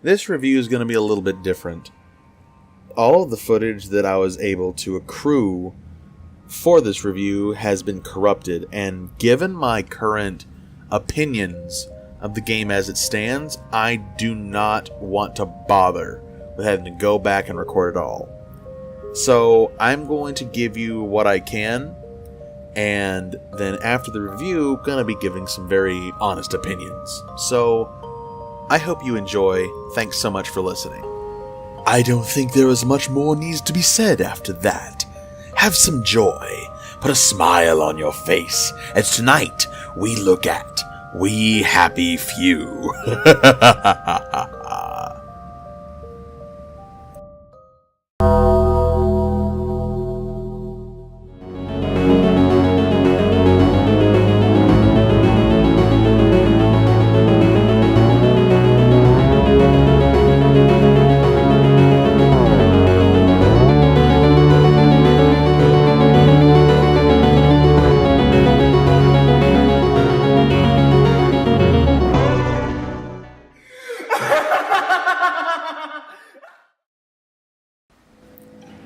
This review is going to be a little bit different. All of the footage that I was able to accrue for this review has been corrupted, and given my current opinions of the game as it stands, I do not want to bother with having to go back and record it all. So I'm going to give you what I can, and then after the review, going to be giving some very honest opinions. So I hope you enjoy. Thanks so much for listening. I don't think there is much more needs to be said after that. Have some joy. Put a smile on your face, as tonight we look at We Happy Few.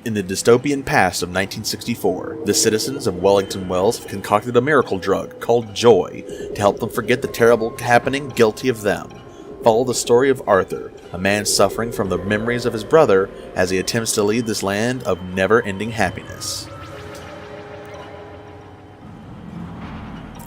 In the dystopian past of 1964, the citizens of Wellington Wells have concocted a miracle drug called Joy to help them forget the terrible happening guilty of them. Follow the story of Arthur, a man suffering from the memories of his brother as he attempts to lead this land of never-ending happiness.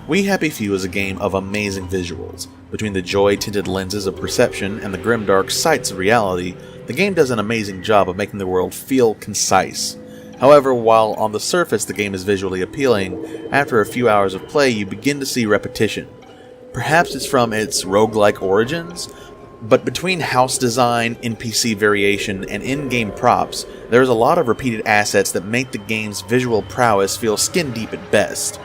We Happy Few is a game of amazing visuals. Between the joy-tinted lenses of perception and the grimdark sights of reality, the game does an amazing job of making the world feel concise. However, while on the surface the game is visually appealing, after a few hours of play you begin to see repetition. Perhaps it's from its roguelike origins, but between house design, NPC variation, and in-game props, there is a lot of repeated assets that make the game's visual prowess feel skin-deep at best.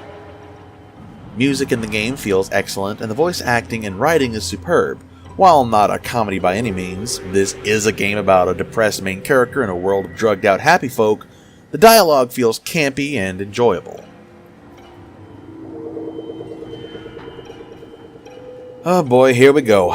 Music in the game feels excellent, and the voice acting and writing is superb. While not a comedy by any means, this is a game about a depressed main character in a world of drugged-out happy folk. The dialogue feels campy and enjoyable. Oh boy, here we go.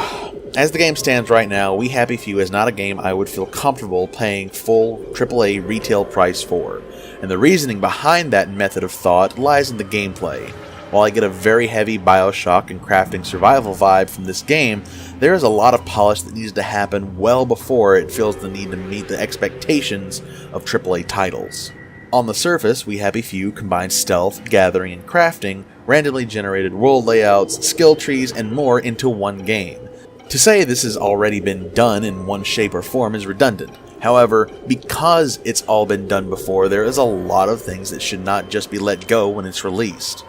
As the game stands right now, We Happy Few is not a game I would feel comfortable paying full AAA retail price for, and the reasoning behind that method of thought lies in the gameplay. While I get a very heavy Bioshock and crafting survival vibe from this game, there is a lot of polish that needs to happen well before it feels the need to meet the expectations of AAA titles. On the surface, We Happy Few combines stealth, gathering, and crafting, randomly generated world layouts, skill trees, and more into one game. To say this has already been done in one shape or form is redundant. However, because it's all been done before, there is a lot of things that should not just be let go when it's released.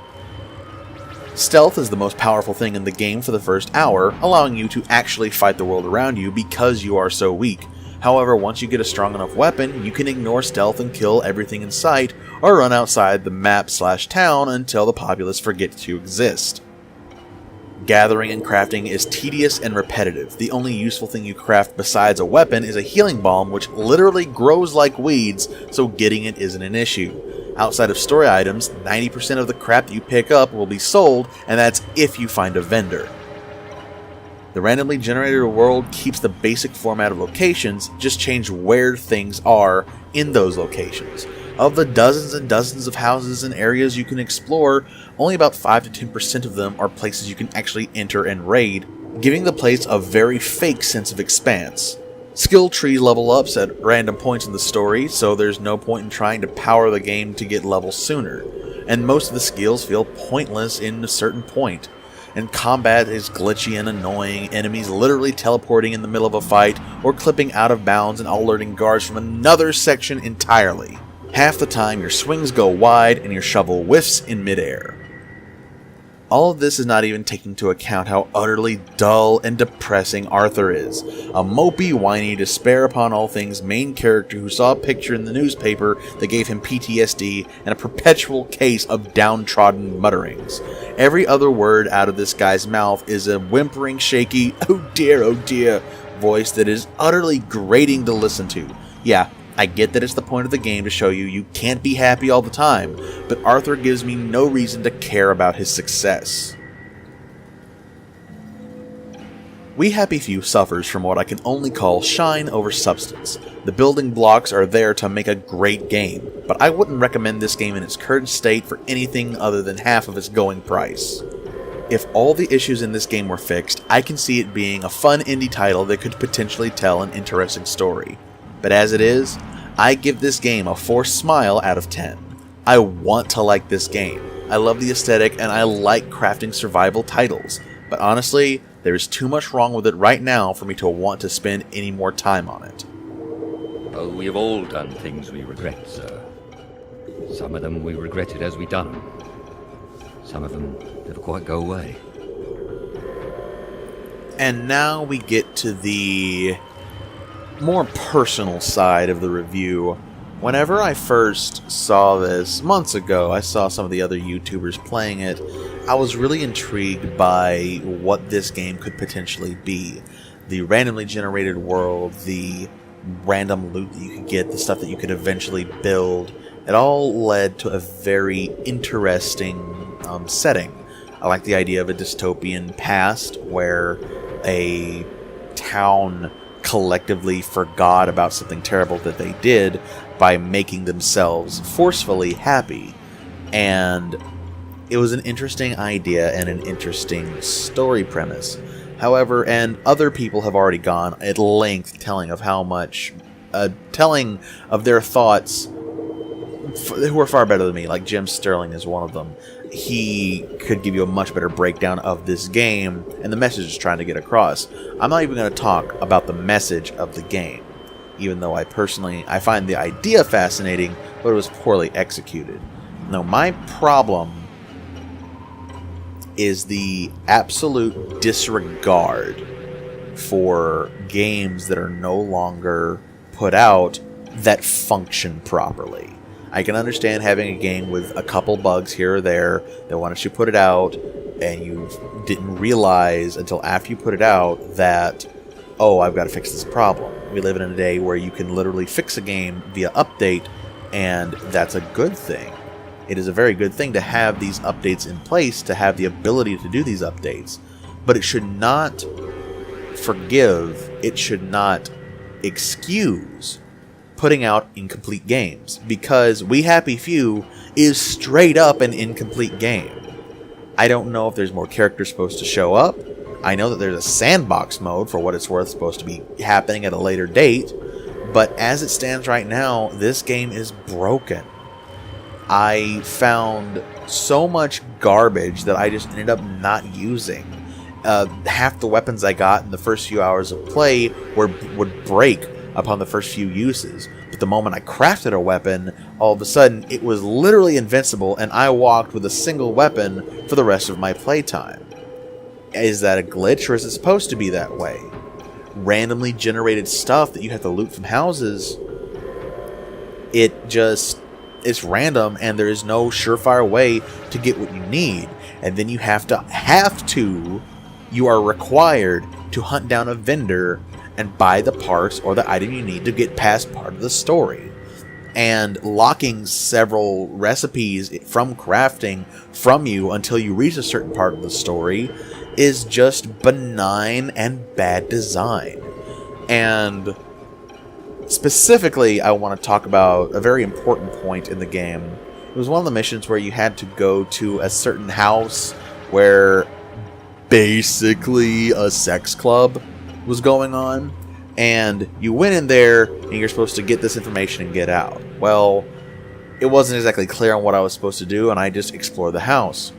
Stealth is the most powerful thing in the game for the first hour, allowing you to actually fight the world around you because you are so weak. However, once you get a strong enough weapon, you can ignore stealth and kill everything in sight, or run outside the map/town until the populace forget to exist. Gathering and crafting is tedious and repetitive. The only useful thing you craft besides a weapon is a healing balm, which literally grows like weeds, so getting it isn't an issue. Outside of story items, 90% of the crap that you pick up will be sold, and that's if you find a vendor. The randomly generated world keeps the basic format of locations, just change where things are in those locations. Of the dozens and dozens of houses and areas you can explore, only about 5 to 10% of them are places you can actually enter and raid, giving the place a very fake sense of expanse. Skill tree level ups at random points in the story, so there's no point in trying to power the game to get levels sooner, and most of the skills feel pointless in a certain point. And combat is glitchy and annoying, enemies literally teleporting in the middle of a fight, or clipping out of bounds and alerting guards from another section entirely. Half the time your swings go wide and your shovel whiffs in midair. All of this is not even taking into account how utterly dull and depressing Arthur is. A mopey, whiny, despair upon all things main character who saw a picture in the newspaper that gave him PTSD and a perpetual case of downtrodden mutterings. Every other word out of this guy's mouth is a whimpering, shaky, oh dear, voice that is utterly grating to listen to. Yeah, I get that it's the point of the game to show you can't be happy all the time, but Arthur gives me no reason to care about his success. We Happy Few suffers from what I can only call shine over substance. The building blocks are there to make a great game, but I wouldn't recommend this game in its current state for anything other than half of its going price. If all the issues in this game were fixed, I can see it being a fun indie title that could potentially tell an interesting story. But as it is, I give this game a forced smile out of 10. I want to like this game. I love the aesthetic and I like crafting survival titles, but honestly, there's too much wrong with it right now for me to want to spend any more time on it. Oh, we have all done things we regret, sir. Some of them we regretted as we done them. Some of them never quite go away. And now we get to the more personal side of the review. Whenever I first saw this months ago, I saw some of the other YouTubers playing it. I was really intrigued by what this game could potentially be. The randomly generated world, the random loot that you could get, the stuff that you could eventually build. It all led to a very interesting setting. I like the idea of a dystopian past where a town collectively forgot about something terrible that they did by making themselves forcefully happy. And it was an interesting idea and an interesting story premise. However, and other people have already gone at length telling of how much, telling of their thoughts, who are far better than me, like Jim Sterling is one of them. He could give you a much better breakdown of this game and the message it's trying to get across. I'm not even going to talk about the message of the game, even though I find the idea fascinating, but it was poorly executed. Now, my problem is the absolute disregard for games that are no longer put out that function properly. I can understand having a game with a couple bugs here or there that once you put it out and you didn't realize until after you put it out that, oh, I've got to fix this problem. We live in a day where you can literally fix a game via update, and that's a good thing. It is a very good thing to have these updates in place, to have the ability to do these updates. But it should not forgive, it should not excuse putting out incomplete games, because We Happy Few is straight up an incomplete game. I don't know if there's more characters supposed to show up. I know that there's a sandbox mode, for what it's worth, supposed to be happening at a later date, but as it stands right now, this game is broken. I found so much garbage that I just ended up not using. Half the weapons I got in the first few hours of play would break upon the first few uses. But the moment I crafted a weapon, all of a sudden it was literally invincible, and I walked with a single weapon for the rest of my playtime. Is that a glitch, or is it supposed to be that way? Randomly generated stuff that you have to loot from houses, it's random, and there is no surefire way to get what you need. And then you you are required to hunt down a vendor and buy the parts or the item you need to get past part of the story. And locking several recipes from crafting from you until you reach a certain part of the story is just benign and bad design. And specifically, I want to talk about a very important point in the game. It was one of the missions where you had to go to a certain house where basically a sex club was going on, and you went in there and you're supposed to get this information and get out. Well, it wasn't exactly clear on what I was supposed to do, and I just explored the house.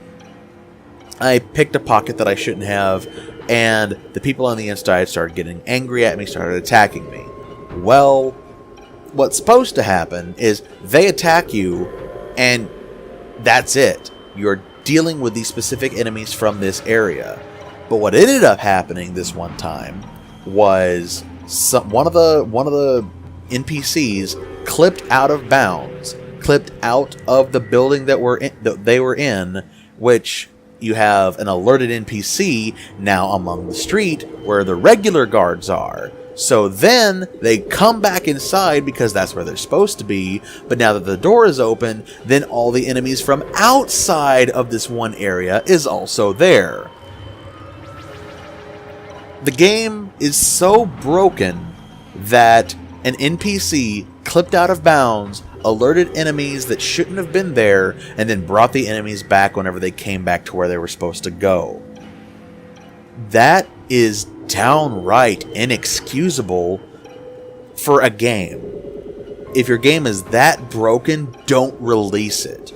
I picked a pocket that I shouldn't have, and the people on the inside started getting angry at me, started attacking me. Well, what's supposed to happen is they attack you, and that's it. You're dealing with these specific enemies from this area. But what ended up happening this one time was one of the NPCs clipped out of bounds, clipped out of the building that they were in, which you have an alerted NPC now among the street where the regular guards are. So then they come back inside because that's where they're supposed to be. But now that the door is open, then all the enemies from outside of this one area is also there. The game is so broken that an NPC clipped out of bounds, alerted enemies that shouldn't have been there, and then brought the enemies back whenever they came back to where they were supposed to go. That is downright inexcusable for a game. If your game is that broken, don't release it.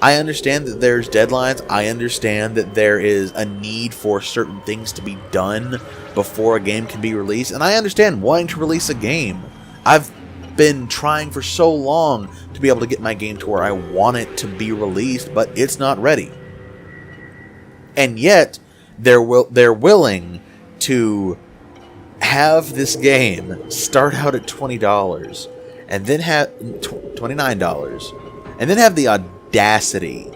I understand that there's deadlines. I understand that there is a need for certain things to be done before a game can be released. And I understand wanting to release a game. I've been trying for so long to be able to get my game to where I want it to be released, but it's not ready. And yet, they're willing to have this game start out at $20 and then have $29 and then have the audacity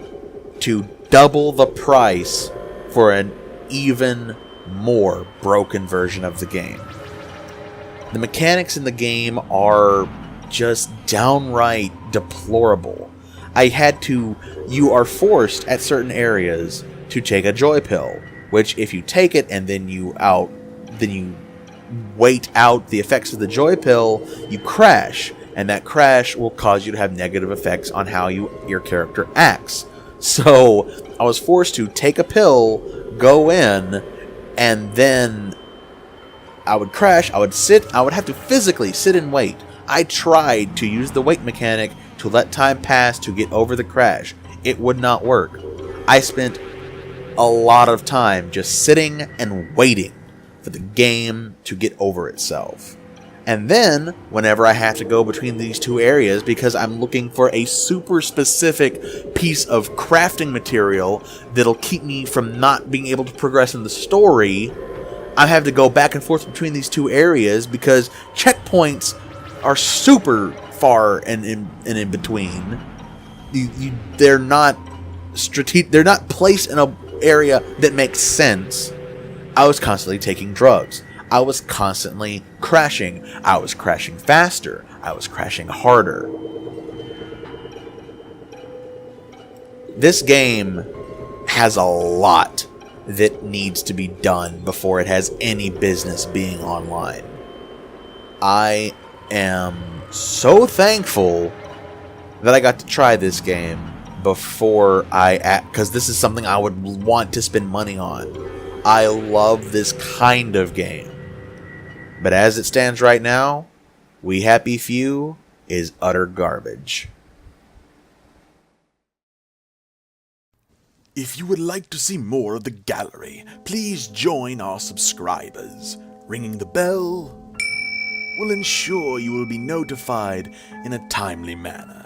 to double the price for an even more broken version of the game. The mechanics in the game are just downright deplorable. You are forced at certain areas to take a joy pill, which if you take it and then you wait out the effects of the joy pill, you crash, and that crash will cause you to have negative effects on how your character acts. So I was forced to take a pill, go in, and then I would crash, I would have to physically sit and wait. I tried to use the wait mechanic to let time pass to get over the crash. It would not work. I spent a lot of time just sitting and waiting for the game to get over itself. And then, whenever I have to go between these two areas because I'm looking for a super specific piece of crafting material that'll keep me from not being able to progress in the story, I have to go back and forth between these two areas because checkpoints are super far and in between. They're not they're not placed in an area that makes sense. I was constantly taking drugs. I was constantly crashing. I was crashing faster. I was crashing harder. This game has a lot that needs to be done before it has any business being online. I am so thankful that I got to try this game before because this is something I would want to spend money on. I love this kind of game. But as it stands right now, We Happy Few is utter garbage. If you would like to see more of the gallery, please join our subscribers. Ringing the bell will ensure you will be notified in a timely manner.